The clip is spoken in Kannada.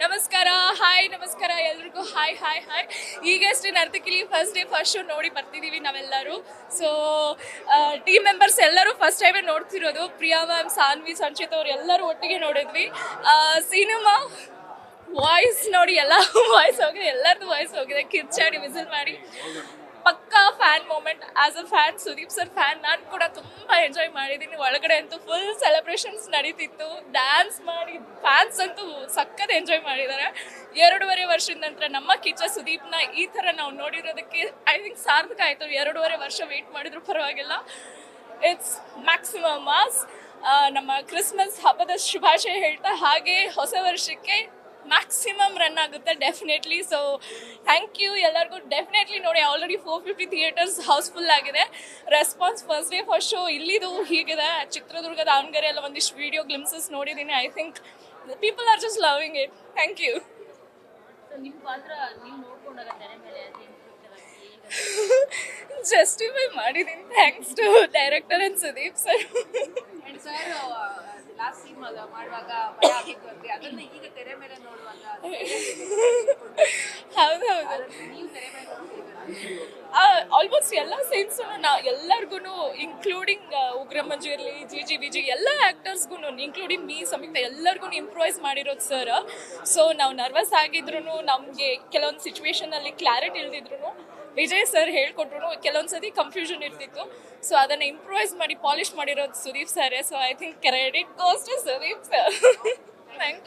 ನಮಸ್ಕಾರ, ಹಾಯ್ ನಮಸ್ಕಾರ ಎಲ್ರಿಗೂ ಹಾಯ್ ಹಾಯ್ ಹಾಯ್. ಈಗಷ್ಟೇ ನರ್ತಕಿಲಿ ಫಸ್ಟ್ ಡೇ ಫಸ್ಟ್ ಶೋ ನೋಡಿ ಬರ್ತಿದ್ದೀವಿ ನಾವೆಲ್ಲರೂ. ಸೊ ಟೀಮ್ ಮೆಂಬರ್ಸ್ ಎಲ್ಲರೂ ಫಸ್ಟ್ ಟೈಮೇ ನೋಡ್ತಿರೋದು. ಪ್ರಿಯಾ ಮ್ಯಾಮ್, ಸಾನ್ವಿ, ಸಂಚಿತ್ ಅವ್ರು ಎಲ್ಲರೂ ಒಟ್ಟಿಗೆ ನೋಡಿದ್ವಿ. ಸಿನಿಮಾ ವಾಯ್ಸ್ ನೋಡಿ ಎಲ್ಲ ವಾಯ್ಸ್ ಹೋಗಿದೆ, ಎಲ್ಲರದ್ದು ವಾಯ್ಸ್ ಹೋಗಿದೆ. ಕಿರ್ಚಾಡಿ ವಿಸಿಲ್ ಮಾಡಿ ಪಕ್ಕಾ fan moment. As a fan, Sudeep sir fan, ನಾನು ಕೂಡ ತುಂಬ ಎಂಜಾಯ್ ಮಾಡಿದ್ದೀನಿ. ಒಳಗಡೆ ಅಂತೂ ಫುಲ್ ಸೆಲೆಬ್ರೇಷನ್ಸ್ ನಡೀತಿತ್ತು, ಡ್ಯಾನ್ಸ್ ಮಾಡಿ ಫ್ಯಾನ್ಸ್ ಅಂತೂ ಸಖತ್ ಎಂಜಾಯ್ ಮಾಡಿದ್ದಾರೆ. 2.5 ವರ್ಷದ ನಂತರ ನಮ್ಮ ಕಿಚ್ಚ ಸುದೀಪ್ನ ಈ ಥರ ನಾವು ನೋಡಿರೋದಕ್ಕೆ ಐ ಥಿಂಕ್ ಸಾರ್ಥಕ ಆಯಿತು. 2.5 ವರ್ಷ ವೆಯ್ಟ್ ಮಾಡಿದ್ರು ಪರವಾಗಿಲ್ಲ. It's maximum mass. ನಮ್ಮ ಕ್ರಿಸ್ಮಸ್ ಹಬ್ಬದ ಶುಭಾಶಯ ಹೇಳ್ತಾ ಹಾಗೆ ಹೊಸ ವರ್ಷಕ್ಕೆ ಮ್ಯಾಕ್ಸಿಮಮ್ ರನ್ ಆಗುತ್ತೆ ಡೆಫಿನೆಟ್ಲಿ. ಸೊ ಥ್ಯಾಂಕ್ ಯು ಎಲ್ಲರಿಗೂ. ಡೆಫಿನೆಟ್ಲಿ ನೋಡಿ, ಆಲ್ರೆಡಿ 450 ಥಿಯೇಟರ್ಸ್ ಹೌಸ್ಫುಲ್ ಆಗಿದೆ. Response first day first show ಇಲ್ಲಿದು ಹೀಗಿದೆ. ಚಿತ್ರದುರ್ಗ, ದಾವಣಗೆರೆ ಎಲ್ಲ ಒಂದಿಷ್ಟು ವಿಡಿಯೋ ಗ್ಲಿಮ್ಸಸ್ ನೋಡಿದ್ದೀನಿ. I think people are just loving it. Thank you. ನಿಮ್ಮ ಪಾತ್ರ ನೀವು ನೋಡ್ಕೊಂಡಾಗ ತೆರೆ ಮೇಲೆ ಜಸ್ಟಿಫೈ ಮಾಡಿದ್ದೀನಿ. Thanks to director and Sudeep sir. And sir last scene ಮಾಡುವಾಗ ಭಯ ಆಗಿತ್ತು ಅಂದ್ರೆ ಅದನ್ನ ಈಗ ತೆರೆ ಮೇಲೆ ನೋಡುವಾಗ ಹೌದು ಹೌದು, ನೀವು ತೆರೆ ಮೇಲೆ ನೋಡ್ತಿದ್ದೀರಾ? ಆಲ್ಮೋಸ್ಟ್ ಎಲ್ಲ ಸೀನ್ಸು ಎಲ್ಲರಿಗೂ, ಇನ್ಕ್ಲೂಡಿಂಗ್ ಉಗ್ರ ಮಂಜು ಇರಲಿ, ಜಿ ಎಲ್ಲ ಆ್ಯಕ್ಟರ್ಸ್ಗೂ, ಇನ್ಕ್ಲೂಡಿಂಗ್ ಮೀ ಸಮೇತ ಎಲ್ಲರಿಗೂ ಇಂಪ್ರೂವೈಸ್ ಮಾಡಿರೋದು ಸರ್. ಸೊ ನಾವು ನರ್ವಸ್ ಆಗಿದ್ರು, ನಮಗೆ ಕೆಲವೊಂದು ಸಿಚುವೇಶನಲ್ಲಿ ಕ್ಲಾರಿಟಿ ಇಲ್ದಿದ್ರು ವಿಜಯ್ ಸರ್ ಹೇಳ್ಕೊಟ್ರು. ಕೆಲವೊಂದು ಸತಿ ಕನ್ಫ್ಯೂಷನ್ ಇರ್ತಿತ್ತು. ಸೊ ಅದನ್ನು ಇಂಪ್ರೂವೈಸ್ ಮಾಡಿ ಪಾಲಿಷ್ ಮಾಡಿರೋದು Sudeep sir. So I think credit goes to Sudeep sir. Thank you.